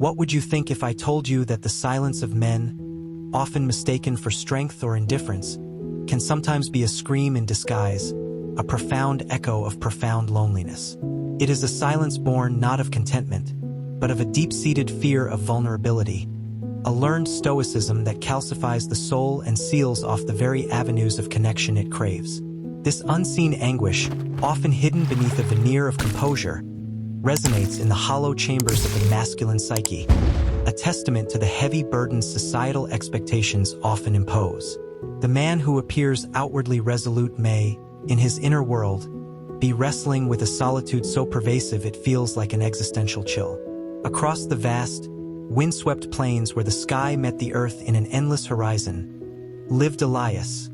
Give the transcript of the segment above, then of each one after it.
What would you think if I told you that the silence of men, often mistaken for strength or indifference, can sometimes be a scream in disguise, a profound echo of profound loneliness? It is a silence born not of contentment, but of a deep-seated fear of vulnerability, a learned stoicism that calcifies the soul and seals off the very avenues of connection it craves. This unseen anguish, often hidden beneath a veneer of composure, resonates in the hollow chambers of the masculine psyche, a testament to the heavy burdens societal expectations often impose. The man who appears outwardly resolute may, in his inner world, be wrestling with a solitude so pervasive it feels like an existential chill. Across the vast, windswept plains where the sky met the earth in an endless horizon, lived Elias,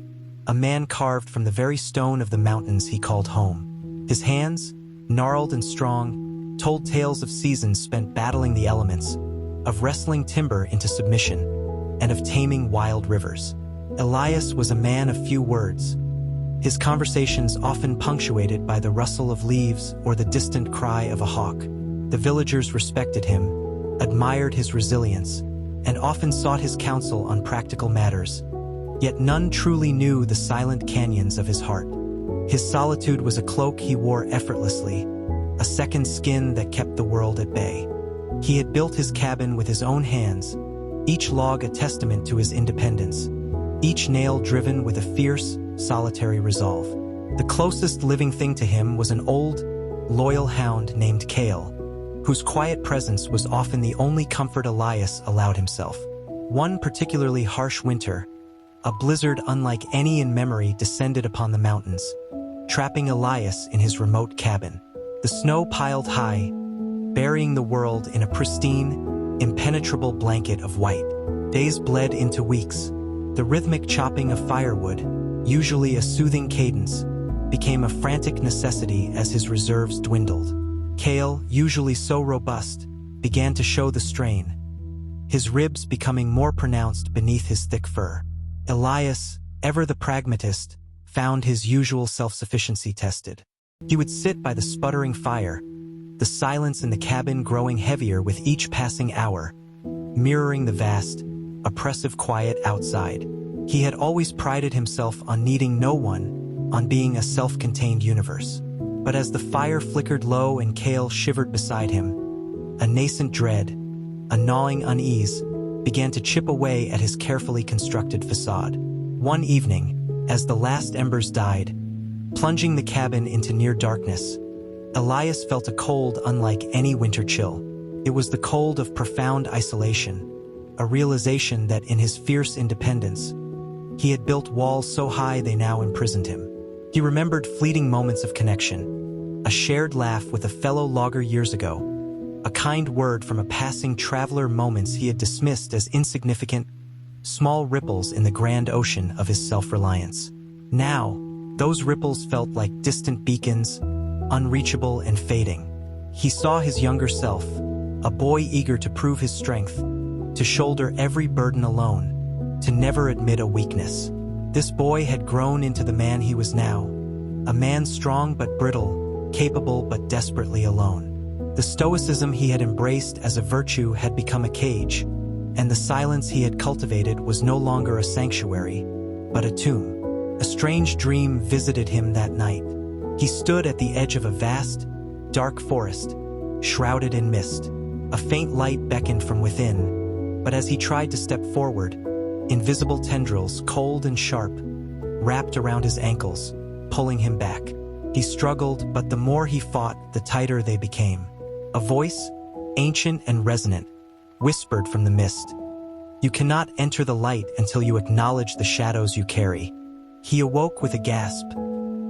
a man carved from the very stone of the mountains he called home. His hands, gnarled and strong, told tales of seasons spent battling the elements, of wrestling timber into submission, and of taming wild rivers. Elias was a man of few words, his conversations often punctuated by the rustle of leaves or the distant cry of a hawk. The villagers respected him, admired his resilience, and often sought his counsel on practical matters. Yet none truly knew the silent canyons of his heart. His solitude was a cloak he wore effortlessly, a second skin that kept the world at bay. He had built his cabin with his own hands, each log a testament to his independence, each nail driven with a fierce, solitary resolve. The closest living thing to him was an old, loyal hound named Kale, whose quiet presence was often the only comfort Elias allowed himself. One particularly harsh winter, a blizzard unlike any in memory descended upon the mountains, trapping Elias in his remote cabin. The snow piled high, burying the world in a pristine, impenetrable blanket of white. Days bled into weeks. The rhythmic chopping of firewood, usually a soothing cadence, became a frantic necessity as his reserves dwindled. Kale, usually so robust, began to show the strain, his ribs becoming more pronounced beneath his thick fur. Elias, ever the pragmatist, found his usual self-sufficiency tested. He would sit by the sputtering fire, the silence in the cabin growing heavier with each passing hour, mirroring the vast, oppressive quiet outside. He had always prided himself on needing no one, on being a self-contained universe. But as the fire flickered low and Kale shivered beside him, a nascent dread, a gnawing unease, began to chip away at his carefully constructed facade. One evening, as the last embers died, plunging the cabin into near darkness, Elias felt a cold unlike any winter chill. It was the cold of profound isolation, a realization that in his fierce independence, he had built walls so high they now imprisoned him. He remembered fleeting moments of connection, a shared laugh with a fellow logger years ago, a kind word from a passing traveler, moments he had dismissed as insignificant, small ripples in the grand ocean of his self-reliance. Now, those ripples felt like distant beacons, unreachable and fading. He saw his younger self, a boy eager to prove his strength, to shoulder every burden alone, to never admit a weakness. This boy had grown into the man he was now, a man strong but brittle, capable but desperately alone. The stoicism he had embraced as a virtue had become a cage, and the silence he had cultivated was no longer a sanctuary, but a tomb. A strange dream visited him that night. He stood at the edge of a vast, dark forest, shrouded in mist. A faint light beckoned from within, but as he tried to step forward, invisible tendrils, cold and sharp, wrapped around his ankles, pulling him back. He struggled, but the more he fought, the tighter they became. A voice, ancient and resonant, whispered from the mist, "You cannot enter the light until you acknowledge the shadows you carry." He awoke with a gasp,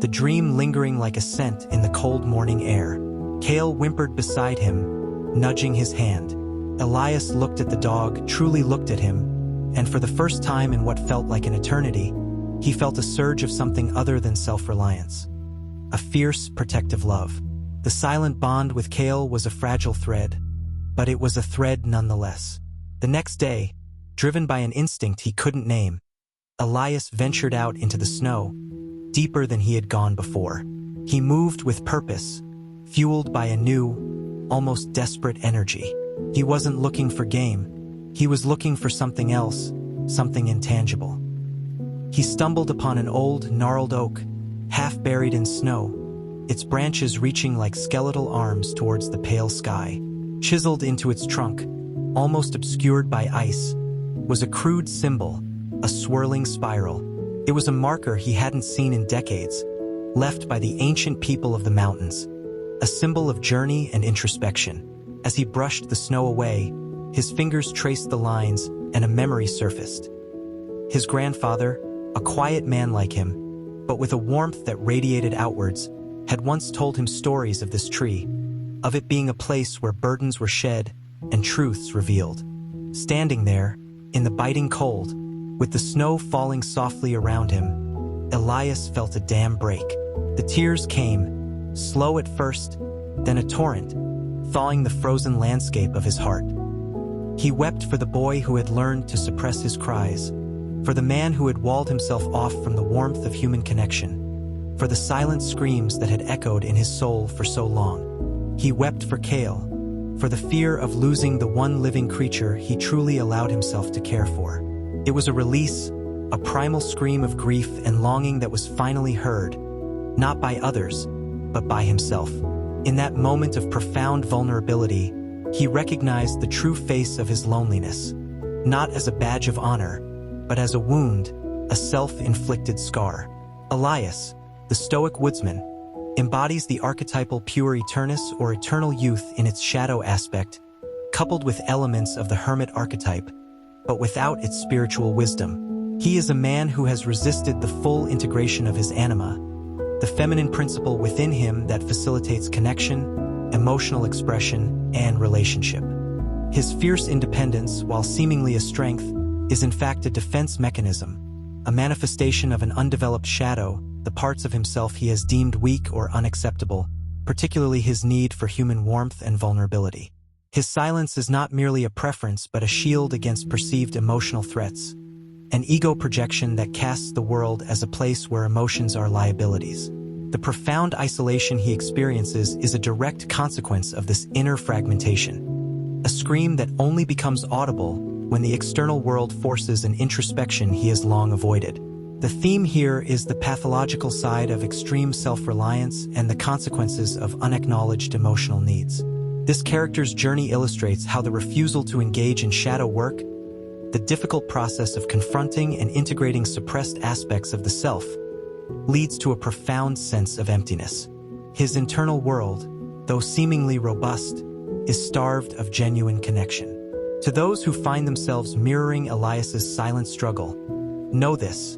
the dream lingering like a scent in the cold morning air. Kale whimpered beside him, nudging his hand. Elias looked at the dog, truly looked at him, and for the first time in what felt like an eternity, he felt a surge of something other than self-reliance. A fierce, protective love. The silent bond with Kale was a fragile thread, but it was a thread nonetheless. The next day, driven by an instinct he couldn't name, Elias ventured out into the snow, deeper than he had gone before. He moved with purpose, fueled by a new, almost desperate energy. He wasn't looking for game. He was looking for something else, something intangible. He stumbled upon an old, gnarled oak, half buried in snow, its branches reaching like skeletal arms towards the pale sky. Chiseled into its trunk, almost obscured by ice, was a crude symbol, a swirling spiral. It was a marker he hadn't seen in decades, left by the ancient people of the mountains, a symbol of journey and introspection. As he brushed the snow away, his fingers traced the lines and a memory surfaced. His grandfather, a quiet man like him, but with a warmth that radiated outwards, had once told him stories of this tree, of it being a place where burdens were shed and truths revealed. Standing there, in the biting cold, with the snow falling softly around him, Elias felt a dam break. The tears came, slow at first, then a torrent, thawing the frozen landscape of his heart. He wept for the boy who had learned to suppress his cries, for the man who had walled himself off from the warmth of human connection, for the silent screams that had echoed in his soul for so long. He wept for Kale, for the fear of losing the one living creature he truly allowed himself to care for. It was a release, a primal scream of grief and longing that was finally heard, not by others, but by himself. In that moment of profound vulnerability, he recognized the true face of his loneliness, not as a badge of honor, but as a wound, a self-inflicted scar. Elias, the stoic woodsman, embodies the archetypal Puer Aeternus or eternal youth in its shadow aspect, coupled with elements of the hermit archetype, but without its spiritual wisdom. He is a man who has resisted the full integration of his anima, the feminine principle within him that facilitates connection, emotional expression, and relationship. His fierce independence, while seemingly a strength, is in fact a defense mechanism, a manifestation of an undeveloped shadow, the parts of himself he has deemed weak or unacceptable, particularly his need for human warmth and vulnerability. His silence is not merely a preference but a shield against perceived emotional threats, an ego projection that casts the world as a place where emotions are liabilities. The profound isolation he experiences is a direct consequence of this inner fragmentation, a scream that only becomes audible when the external world forces an introspection he has long avoided. The theme here is the pathological side of extreme self-reliance and the consequences of unacknowledged emotional needs. This character's journey illustrates how the refusal to engage in shadow work, the difficult process of confronting and integrating suppressed aspects of the self, leads to a profound sense of emptiness. His internal world, though seemingly robust, is starved of genuine connection. To those who find themselves mirroring Elias's silent struggle, know this: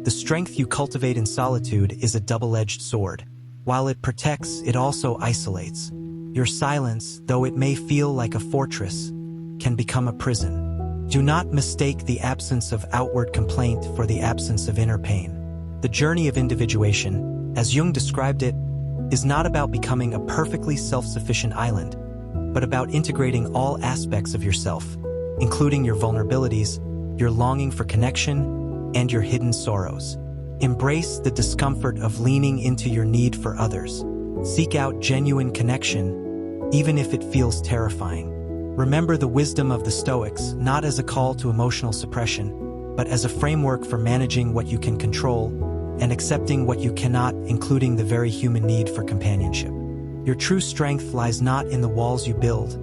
the strength you cultivate in solitude is a double-edged sword. While it protects, it also isolates. Your silence, though it may feel like a fortress, can become a prison. Do not mistake the absence of outward complaint for the absence of inner pain. The journey of individuation, as Jung described it, is not about becoming a perfectly self-sufficient island, but about integrating all aspects of yourself, including your vulnerabilities, your longing for connection, and your hidden sorrows. Embrace the discomfort of leaning into your need for others. Seek out genuine connection, even if it feels terrifying. Remember the wisdom of the Stoics, not as a call to emotional suppression, but as a framework for managing what you can control and accepting what you cannot, including the very human need for companionship. Your true strength lies not in the walls you build,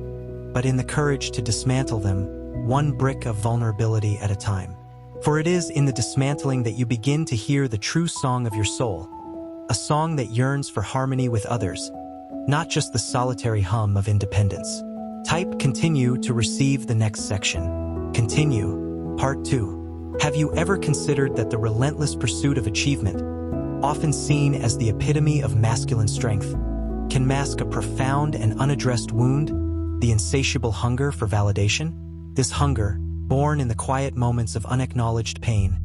but in the courage to dismantle them, one brick of vulnerability at a time. For it is in the dismantling that you begin to hear the true song of your soul, a song that yearns for harmony with others, not just the solitary hum of independence. Type continue to receive the next section. Continue, Part 2. Have you ever considered that the relentless pursuit of achievement, often seen as the epitome of masculine strength, can mask a profound and unaddressed wound, the insatiable hunger for validation? This hunger, born in the quiet moments of unacknowledged pain,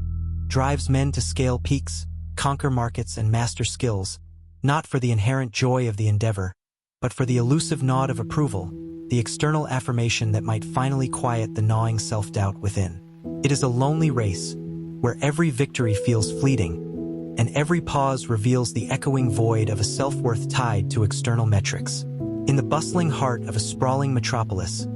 drives men to scale peaks, conquer markets, and master skills, not for the inherent joy of the endeavor, but for the elusive nod of approval, the external affirmation that might finally quiet the gnawing self-doubt within. It is a lonely race, where every victory feels fleeting, and every pause reveals the echoing void of a self-worth tied to external metrics. In the bustling heart of a sprawling metropolis,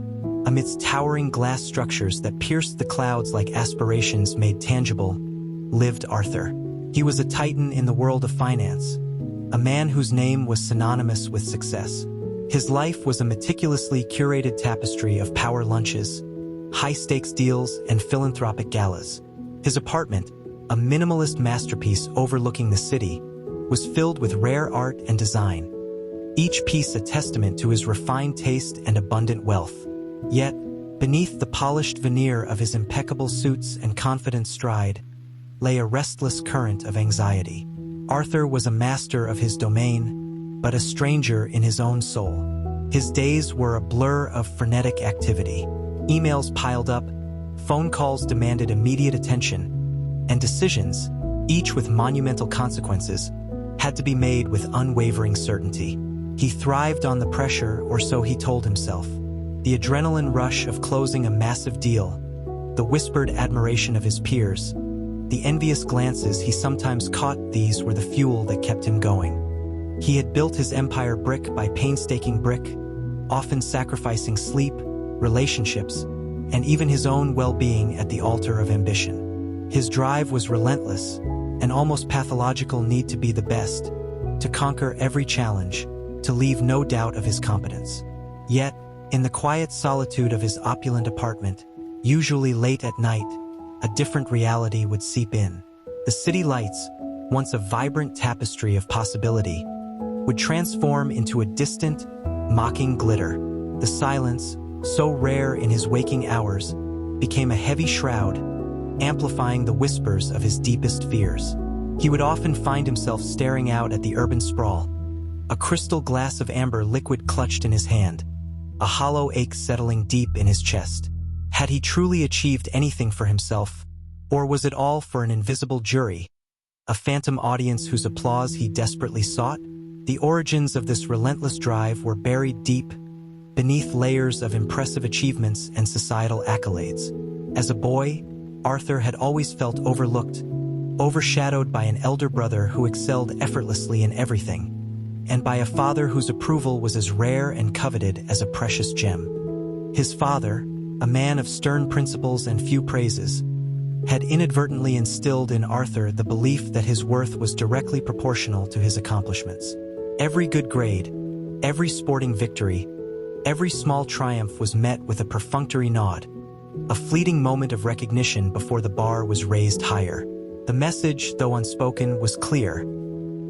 Amidst towering glass structures that pierced the clouds like aspirations made tangible, lived Arthur. He was a titan in the world of finance, a man whose name was synonymous with success. His life was a meticulously curated tapestry of power lunches, high-stakes deals, and philanthropic galas. His apartment, a minimalist masterpiece overlooking the city, was filled with rare art and design, each piece a testament to his refined taste and abundant wealth. Yet, beneath the polished veneer of his impeccable suits and confident stride, lay a restless current of anxiety. Arthur was a master of his domain, but a stranger in his own soul. His days were a blur of frenetic activity. Emails piled up, phone calls demanded immediate attention, and decisions, each with monumental consequences, had to be made with unwavering certainty. He thrived on the pressure, or so he told himself. The adrenaline rush of closing a massive deal, the whispered admiration of his peers, the envious glances he sometimes caught, these were the fuel that kept him going. He had built his empire brick by painstaking brick, often sacrificing sleep, relationships, and even his own well-being at the altar of ambition. His drive was relentless, an almost pathological need to be the best, to conquer every challenge, to leave no doubt of his competence. Yet, in the quiet solitude of his opulent apartment, usually late at night, a different reality would seep in. The city lights, once a vibrant tapestry of possibility, would transform into a distant, mocking glitter. The silence, so rare in his waking hours, became a heavy shroud, amplifying the whispers of his deepest fears. He would often find himself staring out at the urban sprawl, a crystal glass of amber liquid clutched in his hand, a hollow ache settling deep in his chest. Had he truly achieved anything for himself, or was it all for an invisible jury, a phantom audience whose applause he desperately sought? The origins of this relentless drive were buried deep beneath layers of impressive achievements and societal accolades. As a boy, Arthur had always felt overlooked, overshadowed by an elder brother who excelled effortlessly in everything, and by a father whose approval was as rare and coveted as a precious gem. His father, a man of stern principles and few praises, had inadvertently instilled in Arthur the belief that his worth was directly proportional to his accomplishments. Every good grade, every sporting victory, every small triumph was met with a perfunctory nod, a fleeting moment of recognition before the bar was raised higher. The message, though unspoken, was clear.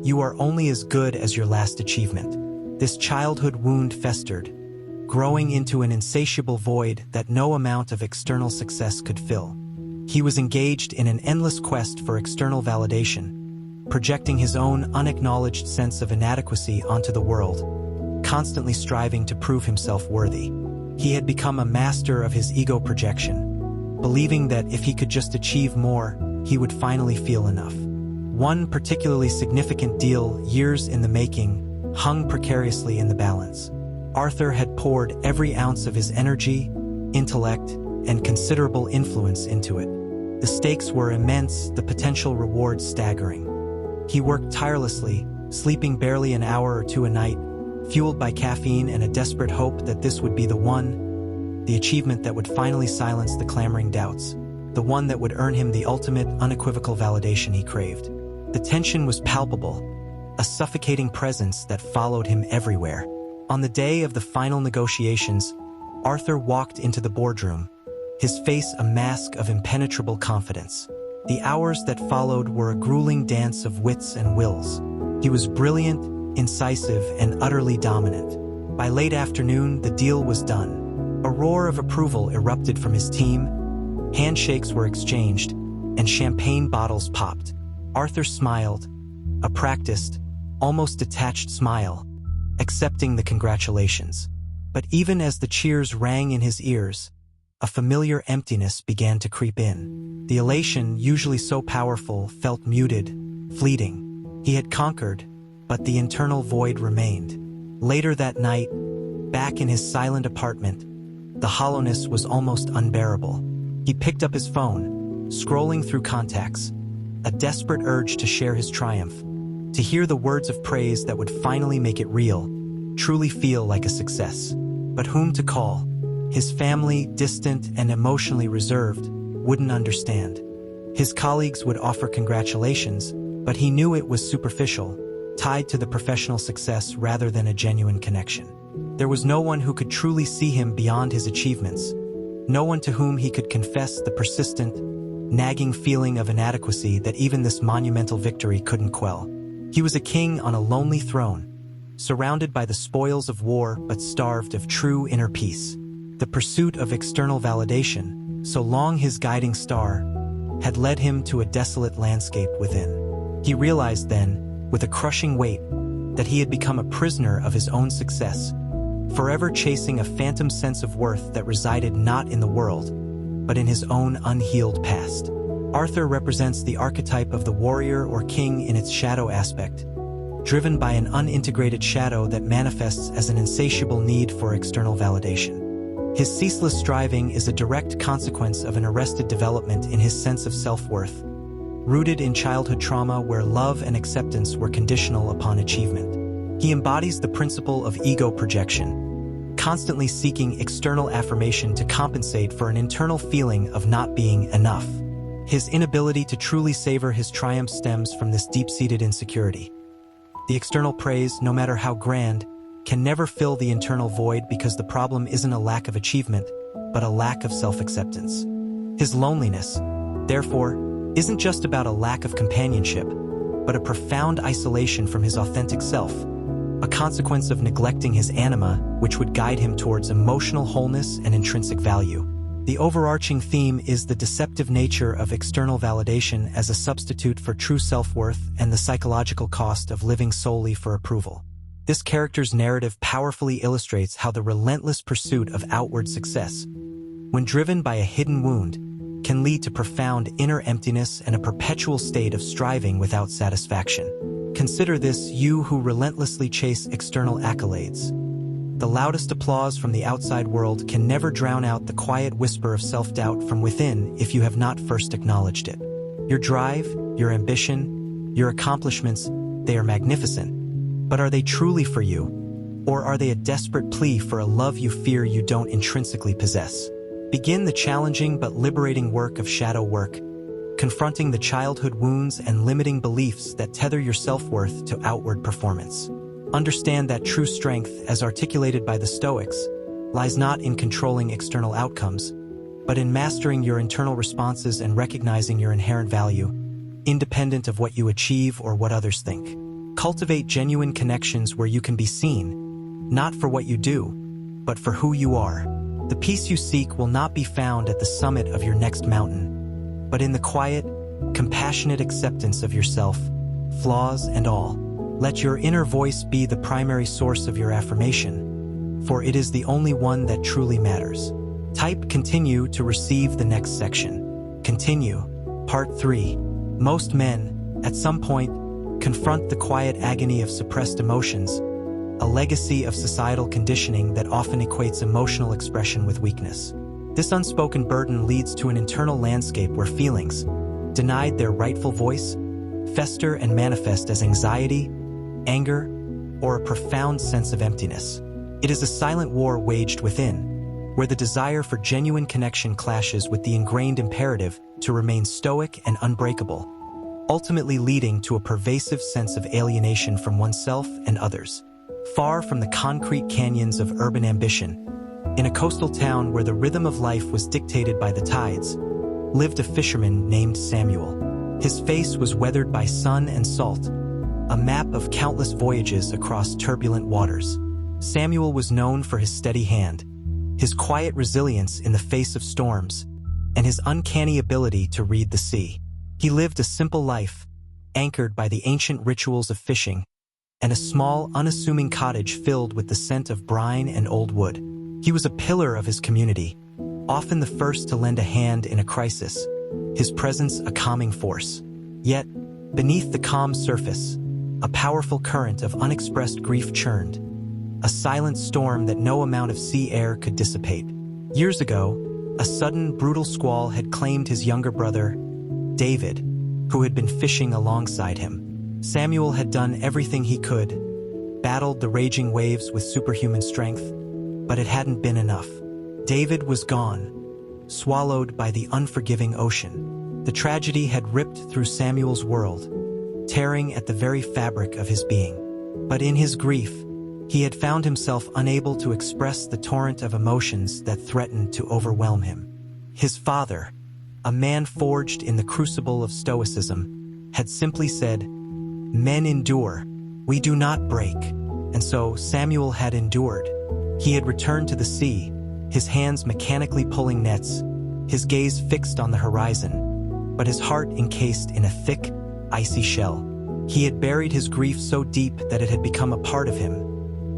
You are only as good as your last achievement. This childhood wound festered, growing into an insatiable void that no amount of external success could fill. He was engaged in an endless quest for external validation, projecting his own unacknowledged sense of inadequacy onto the world, constantly striving to prove himself worthy. He had become a master of his ego projection, believing that if he could just achieve more, he would finally feel enough. One particularly significant deal, years in the making, hung precariously in the balance. Arthur had poured every ounce of his energy, intellect, and considerable influence into it. The stakes were immense, the potential reward staggering. He worked tirelessly, sleeping barely an hour or two a night, fueled by caffeine and a desperate hope that this would be the one, the achievement that would finally silence the clamoring doubts, the one that would earn him the ultimate, unequivocal validation he craved. The tension was palpable, a suffocating presence that followed him everywhere. On the day of the final negotiations, Arthur walked into the boardroom, his face a mask of impenetrable confidence. The hours that followed were a grueling dance of wits and wills. He was brilliant, incisive, and utterly dominant. By late afternoon, the deal was done. A roar of approval erupted from his team, handshakes were exchanged, and champagne bottles popped. Arthur smiled, a practiced, almost detached smile, accepting the congratulations. But even as the cheers rang in his ears, a familiar emptiness began to creep in. The elation, usually so powerful, felt muted, fleeting. He had conquered, but the internal void remained. Later that night, back in his silent apartment, the hollowness was almost unbearable. He picked up his phone, scrolling through contacts, a desperate urge to share his triumph, to hear the words of praise that would finally make it real, truly feel like a success. But whom to call? His family, distant and emotionally reserved, wouldn't understand. His colleagues would offer congratulations, but he knew it was superficial, tied to the professional success rather than a genuine connection. There was no one who could truly see him beyond his achievements, no one to whom he could confess the persistent, nagging feeling of inadequacy that even this monumental victory couldn't quell. He was a king on a lonely throne, surrounded by the spoils of war but starved of true inner peace. The pursuit of external validation, so long his guiding star, had led him to a desolate landscape within. He realized then, with a crushing weight, that he had become a prisoner of his own success, forever chasing a phantom sense of worth that resided not in the world, but in his own unhealed past. Arthur represents the archetype of the warrior or king in its shadow aspect, driven by an unintegrated shadow that manifests as an insatiable need for external validation. His ceaseless striving is a direct consequence of an arrested development in his sense of self-worth, rooted in childhood trauma where love and acceptance were conditional upon achievement. He embodies the principle of ego projection, constantly seeking external affirmation to compensate for an internal feeling of not being enough. His inability to truly savor his triumph stems from this deep-seated insecurity. The external praise, no matter how grand, can never fill the internal void because the problem isn't a lack of achievement, but a lack of self-acceptance. His loneliness, therefore, isn't just about a lack of companionship, but a profound isolation from his authentic self, a consequence of neglecting his anima, which would guide him towards emotional wholeness and intrinsic value. The overarching theme is the deceptive nature of external validation as a substitute for true self-worth and the psychological cost of living solely for approval. This character's narrative powerfully illustrates how the relentless pursuit of outward success, when driven by a hidden wound, can lead to profound inner emptiness and a perpetual state of striving without satisfaction. Consider this, you who relentlessly chase external accolades. The loudest applause from the outside world can never drown out the quiet whisper of self-doubt from within if you have not first acknowledged it. Your drive, your ambition, your accomplishments, they are magnificent. But are they truly for you? Or are they a desperate plea for a love you fear you don't intrinsically possess? Begin the challenging but liberating work of shadow work, confronting the childhood wounds and limiting beliefs that tether your self-worth to outward performance. Understand that true strength, as articulated by the Stoics, lies not in controlling external outcomes, but in mastering your internal responses and recognizing your inherent value, independent of what you achieve or what others think. Cultivate genuine connections where you can be seen, not for what you do, but for who you are. The peace you seek will not be found at the summit of your next mountain, but in the quiet, compassionate acceptance of yourself, flaws and all. Let your inner voice be the primary source of your affirmation, for it is the only one that truly matters. Type continue to receive the next section. Continue. Part 3. Most men, at some point, confront the quiet agony of suppressed emotions, a legacy of societal conditioning that often equates emotional expression with weakness. This unspoken burden leads to an internal landscape where feelings, denied their rightful voice, fester and manifest as anxiety, anger, or a profound sense of emptiness. It is a silent war waged within, where the desire for genuine connection clashes with the ingrained imperative to remain stoic and unbreakable, ultimately leading to a pervasive sense of alienation from oneself and others. Far from the concrete canyons of urban ambition, in a coastal town where the rhythm of life was dictated by the tides, lived a fisherman named Samuel. His face was weathered by sun and salt, a map of countless voyages across turbulent waters. Samuel was known for his steady hand, his quiet resilience in the face of storms, and his uncanny ability to read the sea. He lived a simple life, anchored by the ancient rituals of fishing, and a small, unassuming cottage filled with the scent of brine and old wood. He was a pillar of his community, often the first to lend a hand in a crisis, his presence a calming force. Yet, beneath the calm surface, a powerful current of unexpressed grief churned, a silent storm that no amount of sea air could dissipate. Years ago, a sudden, brutal squall had claimed his younger brother, David, who had been fishing alongside him. Samuel had done everything he could, battled the raging waves with superhuman strength, but it hadn't been enough. David was gone, swallowed by the unforgiving ocean. The tragedy had ripped through Samuel's world, tearing at the very fabric of his being. But in his grief, he had found himself unable to express the torrent of emotions that threatened to overwhelm him. His father, a man forged in the crucible of Stoicism, had simply said, "Men endure, we do not break." And so Samuel had endured. He had returned to the sea, his hands mechanically pulling nets, his gaze fixed on the horizon, but his heart encased in a thick, icy shell. He had buried his grief so deep that it had become a part of him,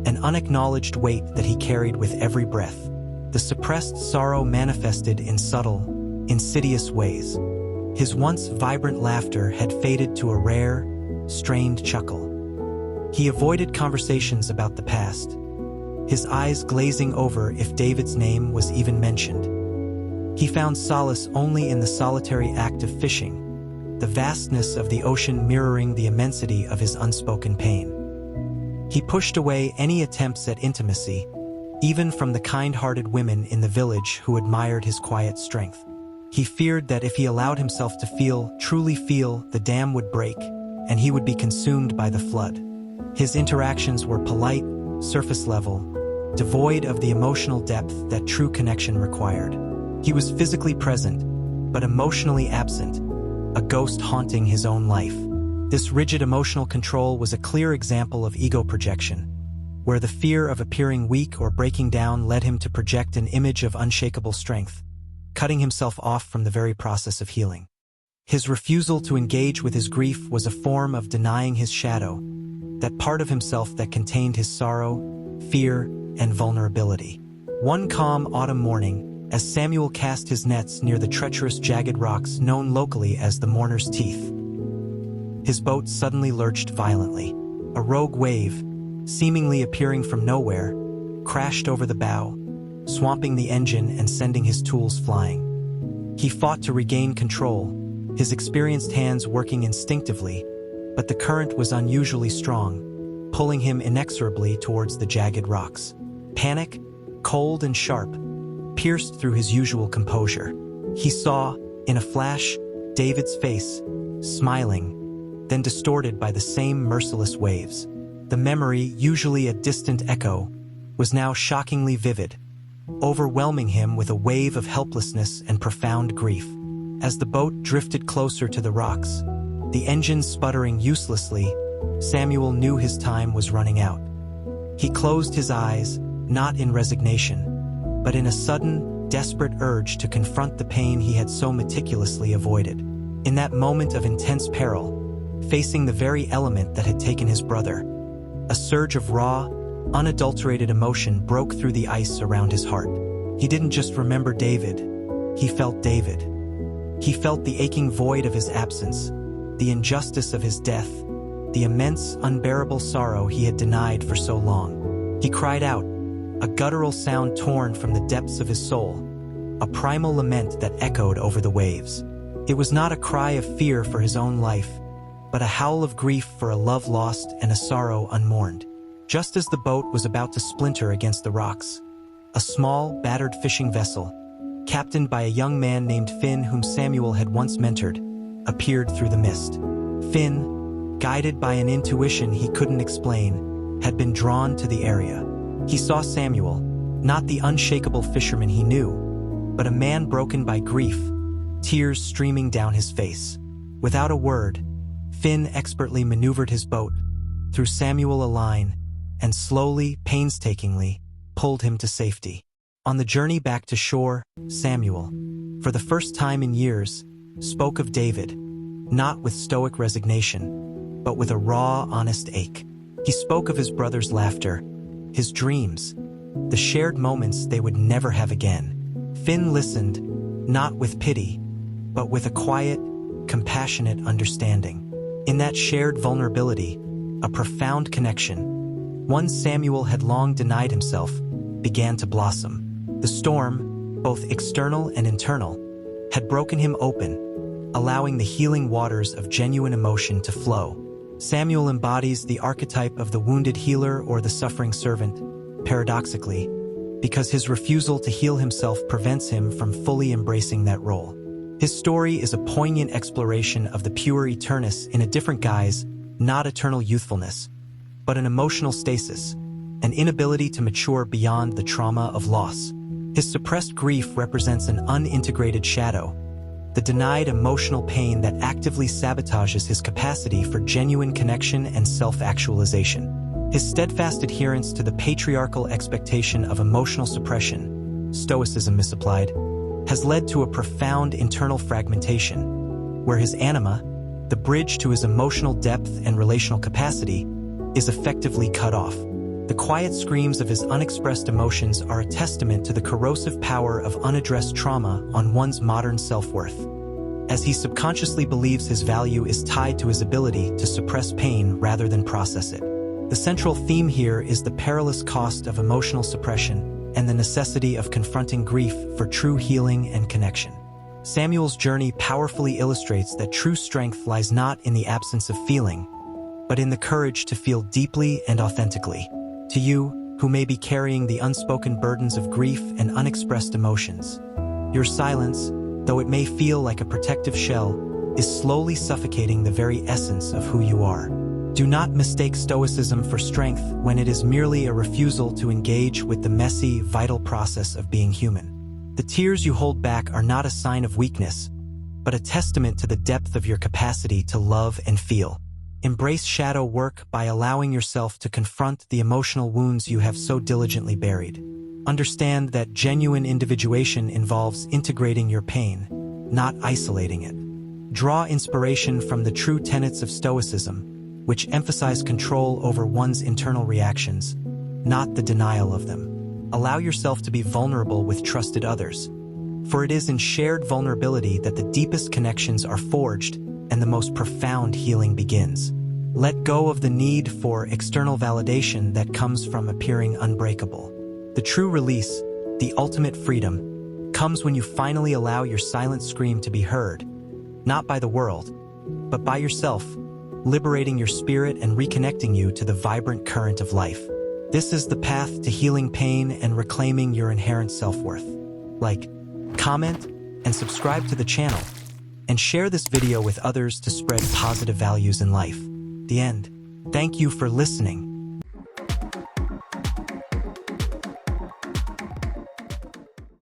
an unacknowledged weight that he carried with every breath. The suppressed sorrow manifested in subtle, insidious ways. His once vibrant laughter had faded to a rare, strained chuckle. He avoided conversations about the past, his eyes glazing over if David's name was even mentioned. He found solace only in the solitary act of fishing, the vastness of the ocean mirroring the immensity of his unspoken pain. He pushed away any attempts at intimacy, even from the kind-hearted women in the village who admired his quiet strength. He feared that if he allowed himself to truly feel, the dam would break, and he would be consumed by the flood. His interactions were polite, surface level, devoid of the emotional depth that true connection required. He was physically present, but emotionally absent, a ghost haunting his own life. This rigid emotional control was a clear example of ego projection, where the fear of appearing weak or breaking down led him to project an image of unshakable strength, cutting himself off from the very process of healing. His refusal to engage with his grief was a form of denying his shadow, that part of himself that contained his sorrow, fear, and vulnerability. One calm autumn morning, as Samuel cast his nets near the treacherous jagged rocks known locally as the mourner's teeth, his boat suddenly lurched violently. A rogue wave, seemingly appearing from nowhere, crashed over the bow, swamping the engine and sending his tools flying. He fought to regain control, his experienced hands working instinctively, but the current was unusually strong, pulling him inexorably towards the jagged rocks. Panic, cold and sharp, pierced through his usual composure. He saw, in a flash, David's face, smiling, then distorted by the same merciless waves. The memory, usually a distant echo, was now shockingly vivid, overwhelming him with a wave of helplessness and profound grief. As the boat drifted closer to the rocks, the engine sputtering uselessly, Samuel knew his time was running out. He closed his eyes, not in resignation, but in a sudden, desperate urge to confront the pain he had so meticulously avoided. In that moment of intense peril, facing the very element that had taken his brother, a surge of raw, unadulterated emotion broke through the ice around his heart. He didn't just remember David, he felt David. He felt the aching void of his absence, the injustice of his death, the immense, unbearable sorrow he had denied for so long. He cried out, a guttural sound torn from the depths of his soul, a primal lament that echoed over the waves. It was not a cry of fear for his own life, but a howl of grief for a love lost and a sorrow unmourned. Just as the boat was about to splinter against the rocks, a small, battered fishing vessel, captained by a young man named Finn whom Samuel had once mentored, appeared through the mist. Finn, guided by an intuition he couldn't explain, had been drawn to the area. He saw Samuel, not the unshakable fisherman he knew, but a man broken by grief, tears streaming down his face. Without a word, Finn expertly maneuvered his boat, threw Samuel a line, and slowly, painstakingly, pulled him to safety. On the journey back to shore, Samuel, for the first time in years, spoke of David, not with stoic resignation, but with a raw, honest ache. He spoke of his brother's laughter, his dreams, the shared moments they would never have again. Finn listened, not with pity, but with a quiet, compassionate understanding. In that shared vulnerability, a profound connection, one Samuel had long denied himself, began to blossom. The storm, both external and internal, had broken him open, allowing the healing waters of genuine emotion to flow. Samuel embodies the archetype of the wounded healer or the suffering servant, paradoxically, because his refusal to heal himself prevents him from fully embracing that role. His story is a poignant exploration of the Puer Aeternus in a different guise, not eternal youthfulness, but an emotional stasis, an inability to mature beyond the trauma of loss. His suppressed grief represents an unintegrated shadow, the denied emotional pain that actively sabotages his capacity for genuine connection and self-actualization. His steadfast adherence to the patriarchal expectation of emotional suppression, stoicism misapplied, has led to a profound internal fragmentation, where his anima, the bridge to his emotional depth and relational capacity, is effectively cut off. The quiet screams of his unexpressed emotions are a testament to the corrosive power of unaddressed trauma on one's modern self-worth, as he subconsciously believes his value is tied to his ability to suppress pain rather than process it. The central theme here is the perilous cost of emotional suppression and the necessity of confronting grief for true healing and connection. Samuel's journey powerfully illustrates that true strength lies not in the absence of feeling, but in the courage to feel deeply and authentically. To you, who may be carrying the unspoken burdens of grief and unexpressed emotions, your silence, though it may feel like a protective shell, is slowly suffocating the very essence of who you are. Do not mistake stoicism for strength when it is merely a refusal to engage with the messy, vital process of being human. The tears you hold back are not a sign of weakness, but a testament to the depth of your capacity to love and feel. Embrace shadow work by allowing yourself to confront the emotional wounds you have so diligently buried. Understand that genuine individuation involves integrating your pain, not isolating it. Draw inspiration from the true tenets of Stoicism, which emphasize control over one's internal reactions, not the denial of them. Allow yourself to be vulnerable with trusted others, for it is in shared vulnerability that the deepest connections are forged and the most profound healing begins. Let go of the need for external validation that comes from appearing unbreakable. The true release, the ultimate freedom, comes when you finally allow your silent scream to be heard, not by the world, but by yourself, liberating your spirit and reconnecting you to the vibrant current of life. This is the path to healing pain and reclaiming your inherent self-worth. Like, comment, and subscribe to the channel, and share this video with others to spread positive values in life. The end. Thank you for listening.